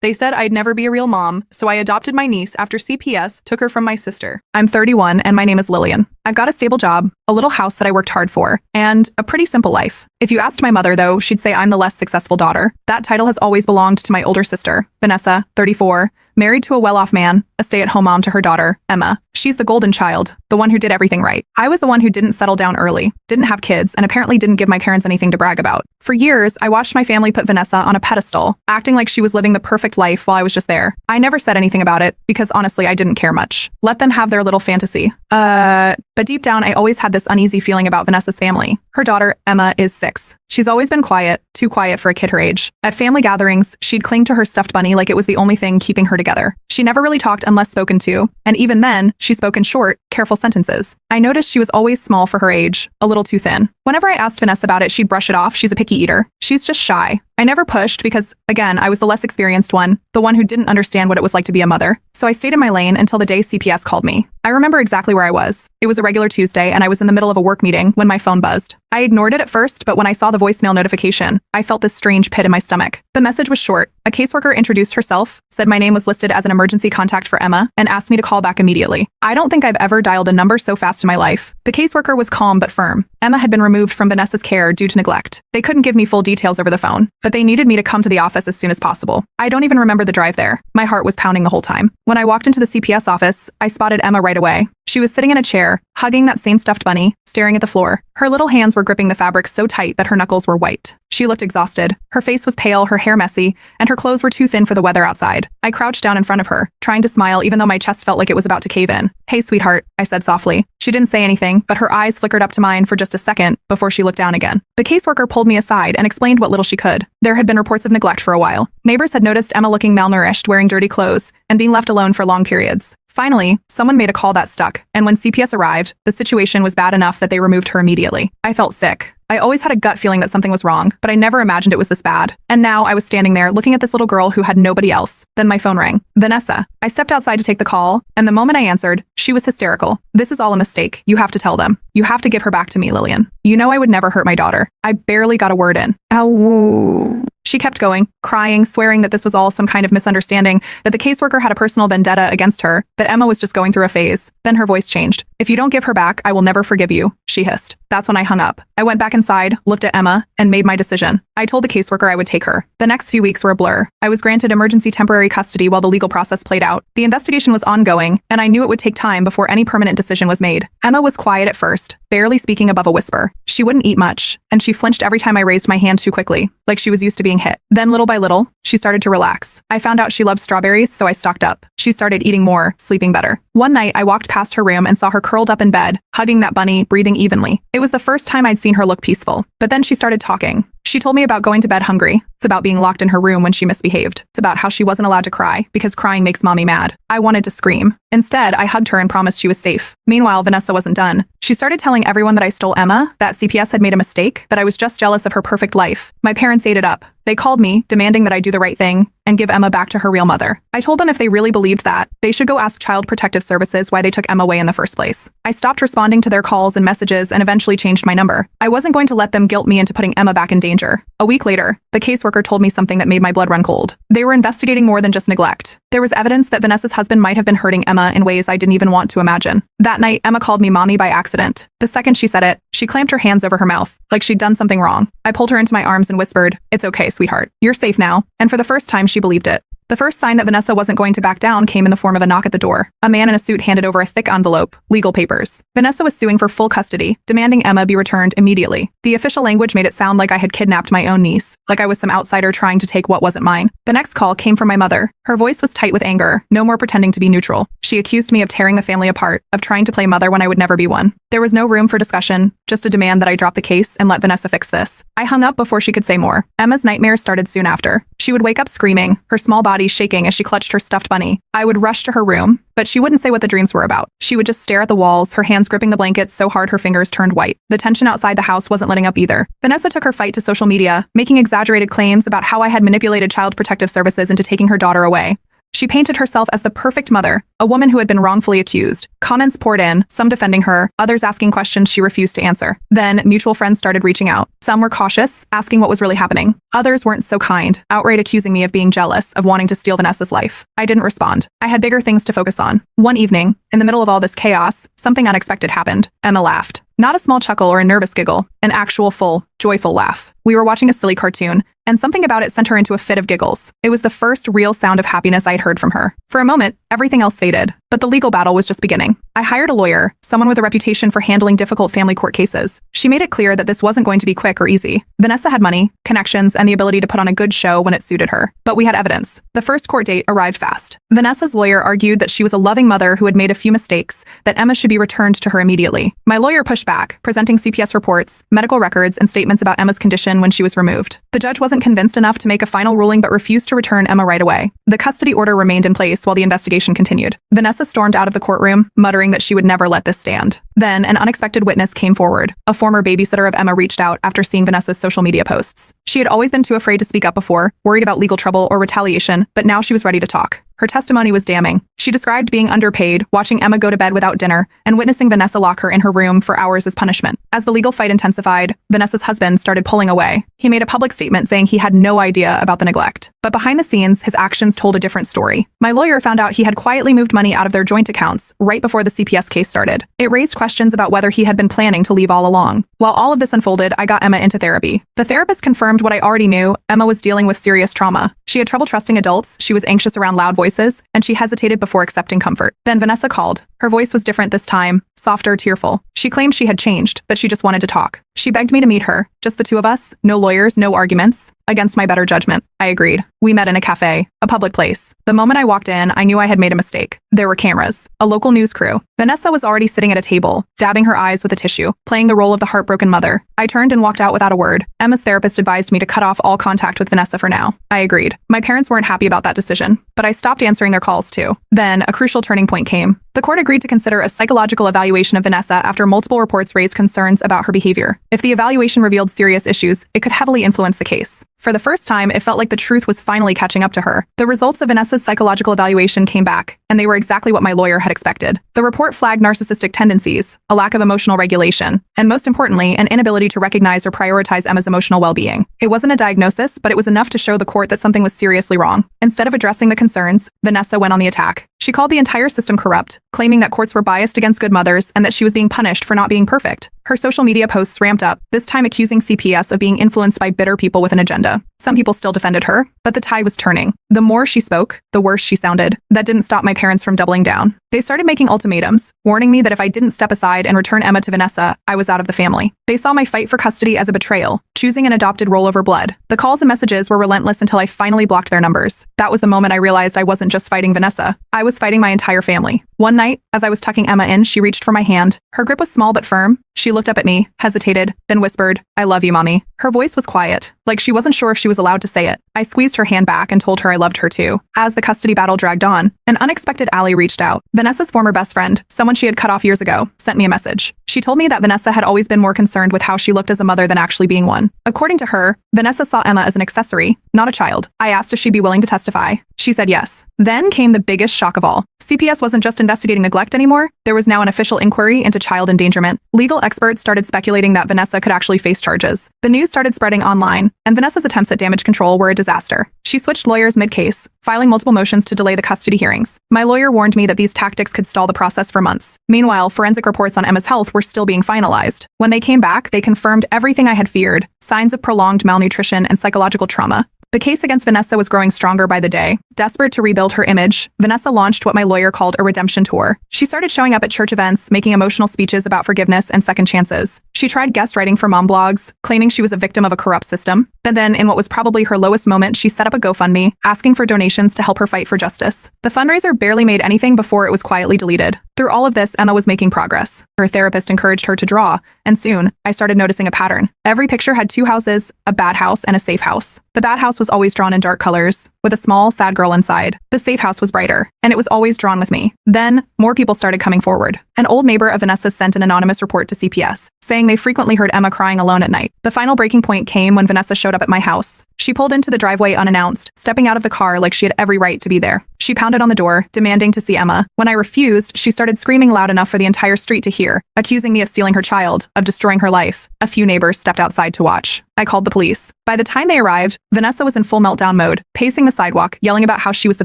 They said I'd never be a real mom, so I adopted my niece after CPS took her from my sister. I'm 31 and my name is Lillian. I've got a stable job, a little house that I worked hard for, and a pretty simple life. If you asked my mother, though, she'd say I'm the less successful daughter. That title has always belonged to my older sister, Vanessa, 34, married to a well-off man, a stay-at-home mom to her daughter, Emma. She's the golden child, the one who did everything right. I was the one who didn't settle down early, didn't have kids, and apparently didn't give my parents anything to brag about. For years, I watched my family put Vanessa on a pedestal, acting like she was living the perfect life while I was just there. I never said anything about it, because honestly, I didn't care much. Let them have their little fantasy. But deep down, I always had this uneasy feeling about Vanessa's family. Her daughter, Emma, is 6. She's always been quiet, too quiet for a kid her age. At family gatherings, she'd cling to her stuffed bunny like it was the only thing keeping her together. She never really talked unless spoken to, and even then, she spoke in short, careful sentences. I noticed she was always small for her age, a little too thin. Whenever I asked Vanessa about it, she'd brush it off. She's a picky eater. She's just shy. I never pushed because, again, I was the less experienced one, the one who didn't understand what it was like to be a mother. So I stayed in my lane until the day CPS called me. I remember exactly where I was. It was a regular Tuesday, and I was in the middle of a work meeting when my phone buzzed. I ignored it at first, but when I saw the voicemail notification, I felt this strange pit in my stomach. The message was short. A caseworker introduced herself, said my name was listed as an emergency contact for Emma, and asked me to call back immediately. I don't think I've ever dialed a number so fast in my life. The caseworker was calm but firm. Emma had been removed from Vanessa's care due to neglect. They couldn't give me full details over the phone, but they needed me to come to the office as soon as possible. I don't even remember the drive there. My heart was pounding the whole time. When I walked into the CPS office, I spotted Emma right away. She was sitting in a chair, hugging that same stuffed bunny, staring at the floor. Her little hands were gripping the fabric so tight that her knuckles were white. She looked exhausted. Her face was pale, her hair messy, and her clothes were too thin for the weather outside. I crouched down in front of her, trying to smile even though my chest felt like it was about to cave in. "Hey, sweetheart," I said softly. She didn't say anything, but her eyes flickered up to mine for just a second before she looked down again. The caseworker pulled me aside and explained what little she could. There had been reports of neglect for a while. Neighbors had noticed Emma looking malnourished, wearing dirty clothes, and being left alone for long periods. Finally, someone made a call that stuck, and when CPS arrived, the situation was bad enough that they removed her immediately. I felt sick. I always had a gut feeling that something was wrong, but I never imagined it was this bad. And now I was standing there looking at this little girl who had nobody else. Then my phone rang. Vanessa. I stepped outside to take the call, and the moment I answered, she was hysterical. "This is all a mistake. You have to tell them. You have to give her back to me, Lillian. You know I would never hurt my daughter." I barely got a word in. Ow. She kept going, crying, swearing that this was all some kind of misunderstanding, that the caseworker had a personal vendetta against her, that Emma was just going through a phase. Then her voice changed. "If you don't give her back, I will never forgive you," she hissed. That's when I hung up. I went back inside, looked at Emma, and made my decision. I told the caseworker I would take her. The next few weeks were a blur. I was granted emergency temporary custody while the legal process played out. The investigation was ongoing, and I knew it would take time before any permanent decision was made. Emma was quiet at first, barely speaking above a whisper. She wouldn't eat much, and she flinched every time I raised my hand too quickly, like she was used to being hit. Then little by little, she started to relax. I found out she loved strawberries, so I stocked up. She started eating more, sleeping better. One night, I walked past her room and saw her curled up in bed, hugging that bunny, breathing evenly. It was the first time I'd seen her look peaceful. But then she started talking. She told me about going to bed hungry. It's about being locked in her room when she misbehaved. It's about how she wasn't allowed to cry because crying makes mommy mad. I wanted to scream. Instead, I hugged her and promised she was safe. Meanwhile, Vanessa wasn't done. She started telling everyone that I stole Emma, that CPS had made a mistake, that I was just jealous of her perfect life. My parents ate it up. They called me, demanding that I do the right thing and give Emma back to her real mother. I told them if they really believed that, they should go ask Child Protective Services why they took Emma away in the first place. I stopped responding to their calls and messages and eventually changed my number. I wasn't going to let them guilt me into putting Emma back in danger. A week later, the caseworker told me something that made my blood run cold. They were investigating more than just neglect. There was evidence that Vanessa's husband might have been hurting Emma in ways I didn't even want to imagine. That night, Emma called me mommy by accident. The second she said it, she clamped her hands over her mouth, like she'd done something wrong. I pulled her into my arms and whispered, "It's okay, sweetheart. You're safe now." And for the first time, she believed it. The first sign that Vanessa wasn't going to back down came in the form of a knock at the door. A man in a suit handed over a thick envelope, legal papers. Vanessa was suing for full custody, demanding Emma be returned immediately. The official language made it sound like I had kidnapped my own niece, like I was some outsider trying to take what wasn't mine. The next call came from my mother. Her voice was tight with anger, no more pretending to be neutral. She accused me of tearing the family apart, of trying to play mother when I would never be one. There was no room for discussion, just a demand that I drop the case and let Vanessa fix this. I hung up before she could say more. Emma's nightmares started soon after. She would wake up screaming, her small body shaking as she clutched her stuffed bunny. I would rush to her room, but she wouldn't say what the dreams were about. She would just stare at the walls, her hands gripping the blankets so hard her fingers turned white. The tension outside the house wasn't letting up either. Vanessa took her fight to social media, making exaggerated claims about how I had manipulated Child Protective Services into taking her daughter away. She painted herself as the perfect mother, a woman who had been wrongfully accused. Comments poured in, some defending her, others asking questions she refused to answer. Then, mutual friends started reaching out. Some were cautious, asking what was really happening. Others weren't so kind, outright accusing me of being jealous, of wanting to steal Vanessa's life. I didn't respond. I had bigger things to focus on. One evening, in the middle of all this chaos, something unexpected happened. Emma laughed. Not a small chuckle or a nervous giggle, an actual full, joyful laugh. We were watching a silly cartoon, and something about it sent her into a fit of giggles. It was the first real sound of happiness I'd heard from her. For a moment, everything else faded, but the legal battle was just beginning. I hired a lawyer, someone with a reputation for handling difficult family court cases. She made it clear that this wasn't going to be quick or easy. Vanessa had money, connections, and the ability to put on a good show when it suited her. But we had evidence. The first court date arrived fast. Vanessa's lawyer argued that she was a loving mother who had made a few mistakes, that Emma should be returned to her immediately. My lawyer pushed back, presenting CPS reports, medical records, and statements about Emma's condition when she was removed. The judge wasn't convinced enough to make a final ruling but refused to return Emma right away. The custody order remained in place while the investigation continued. Vanessa stormed out of the courtroom, muttering that she would never let this stand. Then, an unexpected witness came forward. A former babysitter of Emma reached out after seeing Vanessa's social media posts. She had always been too afraid to speak up before, worried about legal trouble or retaliation, but now she was ready to talk. Her testimony was damning. She described being underpaid, watching Emma go to bed without dinner, and witnessing Vanessa lock her in her room for hours as punishment. As the legal fight intensified, Vanessa's husband started pulling away. He made a public statement saying he had no idea about the neglect. But behind the scenes, his actions told a different story. My lawyer found out he had quietly moved money out of their joint accounts right before the CPS case started. It raised questions about whether he had been planning to leave all along. While all of this unfolded, I got Emma into therapy. The therapist confirmed what I already knew: Emma was dealing with serious trauma. She had trouble trusting adults, she was anxious around loud voices, and she hesitated before accepting comfort. Then Vanessa called. Her voice was different this time, softer, tearful. She claimed she had changed, that she just wanted to talk. She begged me to meet her, just the two of us, no lawyers, no arguments. Against my better judgment, I agreed. We met in a cafe, a public place. The moment I walked in, I knew I had made a mistake. There were cameras, a local news crew. Vanessa was already sitting at a table, dabbing her eyes with a tissue, playing the role of the heartbroken mother. I turned and walked out without a word. Emma's therapist advised me to cut off all contact with Vanessa for now. I agreed. My parents weren't happy about that decision, but I stopped answering their calls too. Then, a crucial turning point came. The court agreed to consider a psychological evaluation of Vanessa after multiple reports raised concerns about her behavior. If the evaluation revealed serious issues, it could heavily influence the case. For the first time, it felt like the truth was finally catching up to her. The results of Vanessa's psychological evaluation came back, and they were exactly what my lawyer had expected. The report flagged narcissistic tendencies, a lack of emotional regulation, and most importantly, an inability to recognize or prioritize Emma's emotional well-being. It wasn't a diagnosis, but it was enough to show the court that something was seriously wrong. Instead of addressing the concerns, Vanessa went on the attack. She called the entire system corrupt, claiming that courts were biased against good mothers and that she was being punished for not being perfect. Her social media posts ramped up, this time accusing CPS of being influenced by bitter people with an agenda. Some people still defended her, but the tide was turning. The more she spoke, the worse she sounded. That didn't stop my parents from doubling down. They started making ultimatums, warning me that if I didn't step aside and return Emma to Vanessa, I was out of the family. They saw my fight for custody as a betrayal, choosing an adopted role over blood. The calls and messages were relentless until I finally blocked their numbers. That was the moment I realized I wasn't just fighting Vanessa. I was fighting my entire family. One night, as I was tucking Emma in, she reached for my hand. Her grip was small but firm. She looked up at me, hesitated, then whispered, "I love you, Mommy." Her voice was quiet, like she wasn't sure if she was allowed to say it. I squeezed her hand back and told her I loved her too. As the custody battle dragged on, an unexpected ally reached out. Vanessa's former best friend, someone she had cut off years ago, sent me a message. She told me that Vanessa had always been more concerned with how she looked as a mother than actually being one. According to her, Vanessa saw Emma as an accessory, not a child. I asked if she'd be willing to testify. She said yes. Then came the biggest shock of all. CPS wasn't just investigating neglect anymore. There was now an official inquiry into child endangerment. Legal experts started speculating that Vanessa could actually face charges. The news started spreading online, and Vanessa's attempts at damage control were a disaster. She switched lawyers mid-case, filing multiple motions to delay the custody hearings. My lawyer warned me that these tactics could stall the process for months. Meanwhile, forensic reports on Emma's health were still being finalized. When they came back, they confirmed everything I had feared: signs of prolonged malnutrition and psychological trauma. The case against Vanessa was growing stronger by the day. Desperate to rebuild her image, Vanessa launched what my lawyer called a redemption tour. She started showing up at church events, making emotional speeches about forgiveness and second chances. She tried guest writing for mom blogs, claiming she was a victim of a corrupt system. But then, in what was probably her lowest moment, she set up a GoFundMe, asking for donations to help her fight for justice. The fundraiser barely made anything before it was quietly deleted. Through all of this, Emma was making progress. Her therapist encouraged her to draw, and soon, I started noticing a pattern. Every picture had two houses, a bad house and a safe house. The bad house was always drawn in dark colors, with a small, sad girl inside. The safe house was brighter, and it was always drawn with me. Then, more people started coming forward. An old neighbor of Vanessa sent an anonymous report to CPS, saying they frequently heard Emma crying alone at night. The final breaking point came when Vanessa showed up at my house. She pulled into the driveway unannounced, stepping out of the car like she had every right to be there. She pounded on the door, demanding to see Emma. When I refused, she started screaming loud enough for the entire street to hear, accusing me of stealing her child, of destroying her life. A few neighbors stepped outside to watch. I called the police. By the time they arrived, Vanessa was in full meltdown mode, pacing the sidewalk, yelling about how she was the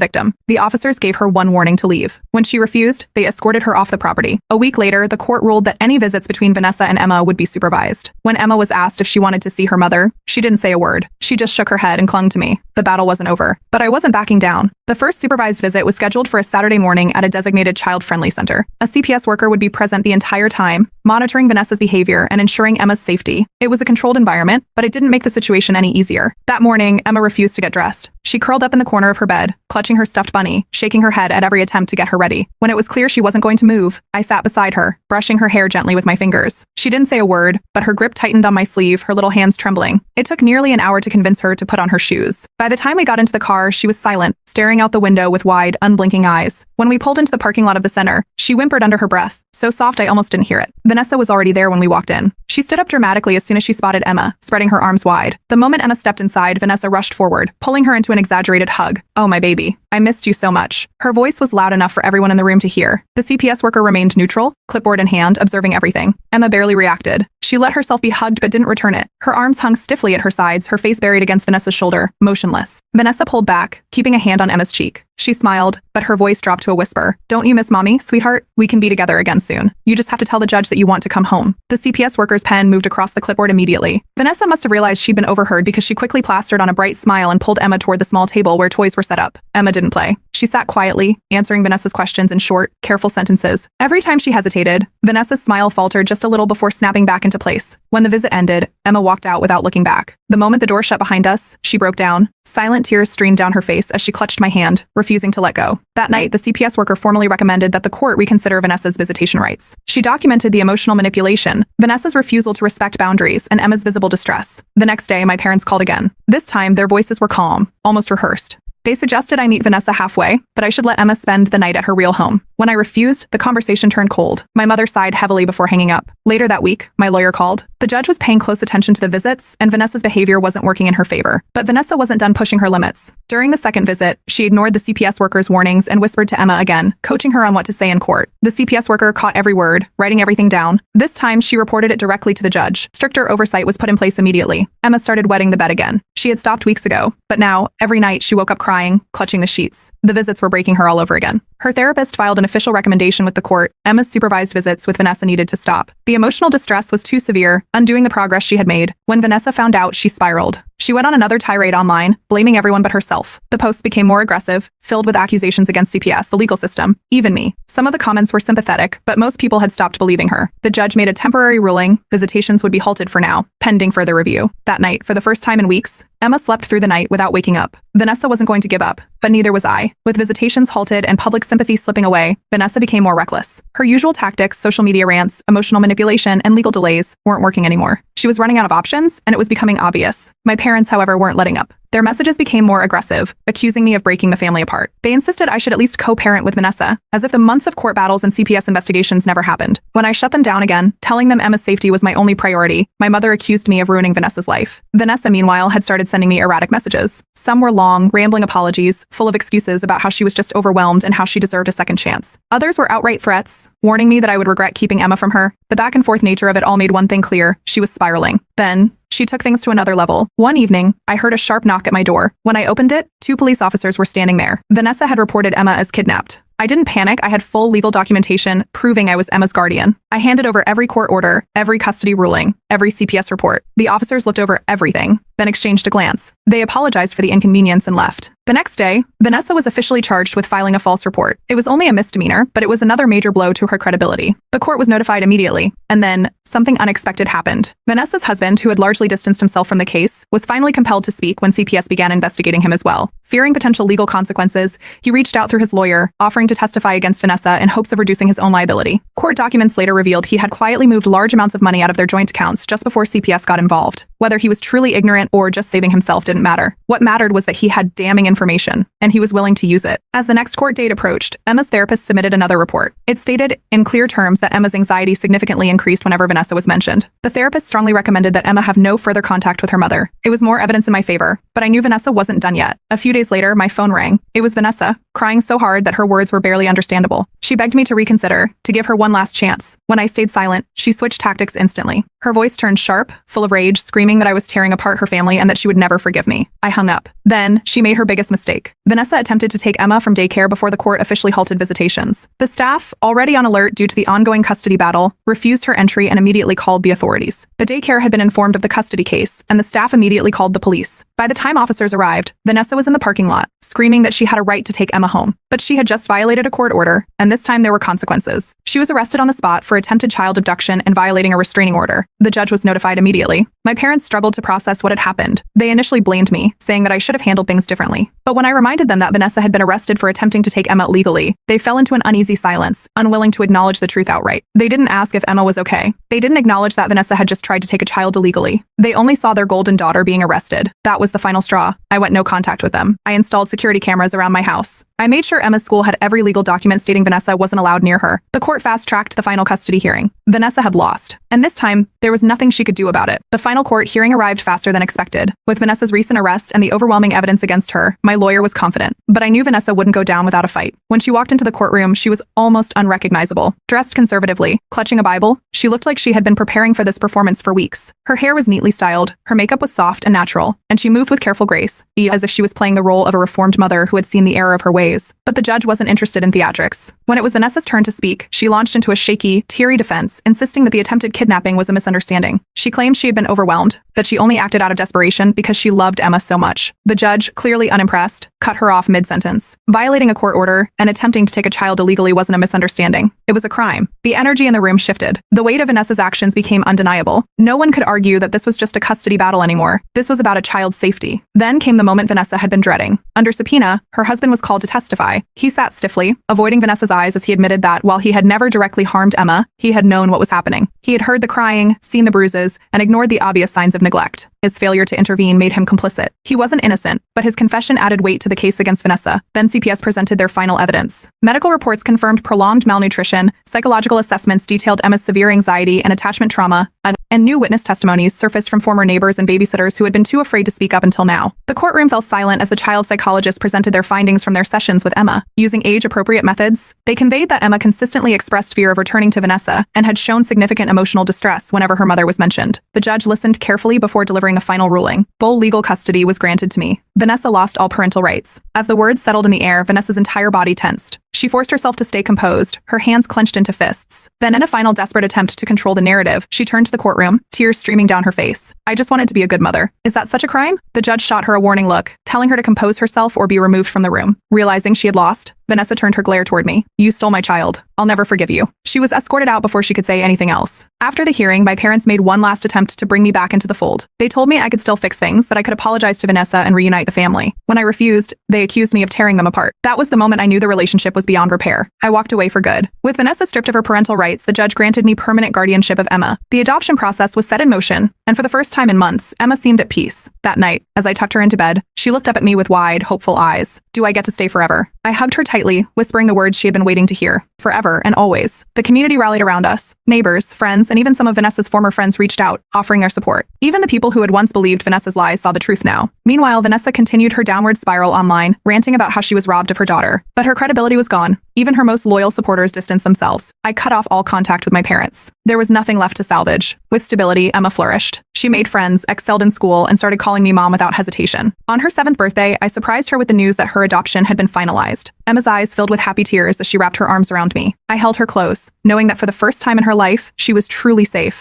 victim. The officers gave her one warning to leave. When she refused, they escorted her off the property. A week later, the court ruled that any visits between Vanessa and Emma would be supervised. When Emma was asked if she wanted to see her mother, she didn't say a word. She just shook her head and clung to me. The battle wasn't over. But I wasn't backing down. The first supervised visit was scheduled for a Saturday morning at a designated child-friendly center. A CPS worker would be present the entire time, monitoring Vanessa's behavior and ensuring Emma's safety. It was a controlled environment, but it didn't make the situation any easier. That morning, Emma refused to get dressed. She curled up in the corner of her bed, clutching her stuffed bunny, shaking her head at every attempt to get her ready. When it was clear she wasn't going to move, I sat beside her, brushing her hair gently with my fingers. She didn't say a word, but her grip tightened on my sleeve, her little hands trembling. It took nearly an hour to convince her to put on her shoes. By the time we got into the car, she was silent, staring out the window with wide, unblinking eyes. When we pulled into the parking lot of the center, she whimpered under her breath, so soft I almost didn't hear it. Vanessa was already there when we walked in. She stood up dramatically as soon as she spotted Emma, spreading her arms wide. The moment Emma stepped inside, Vanessa rushed forward, pulling her into an exaggerated hug. "Oh, my baby. I missed you so much." Her voice was loud enough for everyone in the room to hear. The CPS worker remained neutral, clipboard in hand, observing everything. Emma barely reacted. She let herself be hugged but didn't return it. Her arms hung stiffly at her sides, her face buried against Vanessa's shoulder, motionless. Vanessa pulled back, keeping a hand on Emma's cheek. She smiled, but her voice dropped to a whisper. "Don't you miss mommy, sweetheart? We can be together again soon. You just have to tell the judge that you want to come home." The CPS worker's pen moved across the clipboard immediately. Vanessa must have realized she'd been overheard because she quickly plastered on a bright smile and pulled Emma toward the small table where toys were set up. Emma didn't play. She sat quietly, answering Vanessa's questions in short, careful sentences. Every time she hesitated, Vanessa's smile faltered just a little before snapping back into place. When the visit ended, Emma walked out without looking back. The moment the door shut behind us, she broke down. Silent tears streamed down her face as she clutched my hand, refusing to let go. That night, the CPS worker formally recommended that the court reconsider Vanessa's visitation rights. She documented the emotional manipulation, Vanessa's refusal to respect boundaries, and Emma's visible distress. The next day, my parents called again. This time, their voices were calm, almost rehearsed. They suggested I meet Vanessa halfway, that I should let Emma spend the night at her real home. When I refused, the conversation turned cold. My mother sighed heavily before hanging up. Later that week, my lawyer called. The judge was paying close attention to the visits, and Vanessa's behavior wasn't working in her favor. But Vanessa wasn't done pushing her limits. During the second visit, she ignored the CPS worker's warnings and whispered to Emma again, coaching her on what to say in court. The CPS worker caught every word, writing everything down. This time, she reported it directly to the judge. Stricter oversight was put in place immediately. Emma started wetting the bed again. She had stopped weeks ago, but now, every night, she woke up crying, clutching the sheets. The visits were breaking her all over again. Her therapist filed an official recommendation with the court. Emma's supervised visits with Vanessa needed to stop. The emotional distress was too severe, undoing the progress she had made. When Vanessa found out, she spiraled. She went on another tirade online, blaming everyone but herself. The posts became more aggressive, filled with accusations against CPS, the legal system, even me. Some of the comments were sympathetic, but most people had stopped believing her. The judge made a temporary ruling. Visitations would be halted for now, pending further review. That night, for the first time in weeks, Emma slept through the night without waking up. Vanessa wasn't going to give up, but neither was I. With visitations halted and public sympathy slipping away, Vanessa became more reckless. Her usual tactics, social media rants, emotional manipulation, and legal delays weren't working anymore. She was running out of options, and it was becoming obvious. My parents, however, weren't letting up. Their messages became more aggressive, accusing me of breaking the family apart. They insisted I should at least co-parent with Vanessa, as if the months of court battles and CPS investigations never happened. When I shut them down again, telling them Emma's safety was my only priority, my mother accused me of ruining Vanessa's life. Vanessa, meanwhile, had started sending me erratic messages. Some were long, rambling apologies, full of excuses about how she was just overwhelmed and how she deserved a second chance. Others were outright threats, warning me that I would regret keeping Emma from her. The back-and-forth nature of it all made one thing clear: she was spiraling. Then, she took things to another level. One evening, I heard a sharp knock at my door. When I opened it, 2 police officers were standing there. Vanessa had reported Emma as kidnapped. I didn't panic. I had full legal documentation proving I was Emma's guardian. I handed over every court order, every custody ruling, every CPS report. The officers looked over everything, then exchanged a glance. They apologized for the inconvenience and left. The next day, Vanessa was officially charged with filing a false report. It was only a misdemeanor, but it was another major blow to her credibility. The court was notified immediately, and then something unexpected happened. Vanessa's husband, who had largely distanced himself from the case, was finally compelled to speak when CPS began investigating him as well. Fearing potential legal consequences, he reached out through his lawyer, offering to testify against Vanessa in hopes of reducing his own liability. Court documents later revealed he had quietly moved large amounts of money out of their joint accounts just before CPS got involved. Whether he was truly ignorant or just saving himself didn't matter. What mattered was that he had damning information, and he was willing to use it. As the next court date approached, Emma's therapist submitted another report. It stated in clear terms that Emma's anxiety significantly increased whenever Vanessa Vanessa was mentioned. The therapist strongly recommended that Emma have no further contact with her mother. It was more evidence in my favor, but I knew Vanessa wasn't done yet. A few days later, my phone rang. It was Vanessa, crying so hard that her words were barely understandable. She begged me to reconsider, to give her one last chance. When I stayed silent, she switched tactics instantly. Her voice turned sharp, full of rage, screaming that I was tearing apart her family and that she would never forgive me. I hung up. Then, she made her biggest mistake. Vanessa attempted to take Emma from daycare before the court officially halted visitations. The staff, already on alert due to the ongoing custody battle, refused her entry and immediately called the authorities. The daycare had been informed of the custody case, and the staff immediately called the police. By the time officers arrived, Vanessa was in the parking lot, screaming that she had a right to take Emma home. But she had just violated a court order, and this time there were consequences. She was arrested on the spot for attempted child abduction and violating a restraining order. The judge was notified immediately. My parents struggled to process what had happened. They initially blamed me, saying that I should have handled things differently. But when I reminded them that Vanessa had been arrested for attempting to take Emma legally, they fell into an uneasy silence, unwilling to acknowledge the truth outright. They didn't ask if Emma was okay. They didn't acknowledge that Vanessa had just tried to take a child illegally. They only saw their golden daughter being arrested. That was the final straw. I went no contact with them. I installed security cameras around my house. I made sure Emma's school had every legal document stating Vanessa wasn't allowed near her. The court fast-tracked the final custody hearing. Vanessa had lost. And this time, there was nothing she could do about it. The final court hearing arrived faster than expected. With Vanessa's recent arrest and the overwhelming evidence against her, my lawyer was confident. But I knew Vanessa wouldn't go down without a fight. When she walked into the courtroom, she was almost unrecognizable. Dressed conservatively, clutching a Bible, she looked like she had been preparing for this performance for weeks. Her hair was neatly styled, her makeup was soft and natural, and she moved with careful grace, as if she was playing the role of a reformed mother who had seen the error of her ways. But the judge wasn't interested in theatrics. When it was Vanessa's turn to speak, she launched into a shaky, teary defense, insisting that the attempted kidnapping was a misunderstanding. She claimed she had been overwhelmed, that she only acted out of desperation because she loved Emma so much. The judge, clearly unimpressed, cut her off mid-sentence. Violating a court order and attempting to take a child illegally wasn't a misunderstanding. It was a crime. The energy in the room shifted. The weight of Vanessa's actions became undeniable. No one could argue that this was just a custody battle anymore. This was about a child's safety. Then came the moment Vanessa had been dreading. Under subpoena, her husband was called to testify. He sat stiffly, avoiding Vanessa's eyes as he admitted that, while he had never directly harmed Emma, he had known what was happening. He had heard the crying, seen the bruises, and ignored the obvious signs of neglect. His failure to intervene made him complicit. He wasn't innocent, but his confession added weight to the case against Vanessa. Then CPS presented their final evidence. Medical reports confirmed prolonged malnutrition, psychological assessments detailed Emma's severe anxiety and attachment trauma, and new witness testimonies surfaced from former neighbors and babysitters who had been too afraid to speak up until now. The courtroom fell silent as the child psychologists presented their findings from their sessions with Emma. Using age-appropriate methods, they conveyed that Emma consistently expressed fear of returning to Vanessa and had shown significant emotional distress whenever her mother was mentioned. The judge listened carefully before delivering the final ruling. Full legal custody was granted to me. Vanessa lost all parental rights. As the words settled in the air, Vanessa's entire body tensed. She forced herself to stay composed, her hands clenched into fists. Then, in a final desperate attempt to control the narrative, she turned to the courtroom, tears streaming down her face. "I just wanted to be a good mother. Is that such a crime?" The judge shot her a warning look, telling her to compose herself or be removed from the room. Realizing she had lost, Vanessa turned her glare toward me. "You stole my child. I'll never forgive you." She was escorted out before she could say anything else. After the hearing, my parents made one last attempt to bring me back into the fold. They told me I could still fix things, that I could apologize to Vanessa and reunite the family. When I refused, they accused me of tearing them apart. That was the moment I knew the relationship was beyond repair. I walked away for good. With Vanessa stripped of her parental rights, the judge granted me permanent guardianship of Emma. The adoption process was set in motion, and for the first time in months, Emma seemed at peace. That night, as I tucked her into bed, she looked up at me with wide, hopeful eyes. "Do I get to stay forever?" I hugged her tightly, whispering the words she had been waiting to hear. Forever and always. The community rallied around us. Neighbors, friends, and even some of Vanessa's former friends reached out, offering their support. Even the people who had once believed Vanessa's lies saw the truth now. Meanwhile, Vanessa continued her downward spiral online, ranting about how she was robbed of her daughter. But her credibility was gone. Even her most loyal supporters distanced themselves. I cut off all contact with my parents. There was nothing left to salvage. With stability, Emma flourished. She made friends, excelled in school, and started calling me mom without hesitation. On her 7th birthday, I surprised her with the news that her adoption had been finalized. Emma's eyes filled with happy tears as she wrapped her arms around me. I held her close, knowing that for the first time in her life, she was truly safe.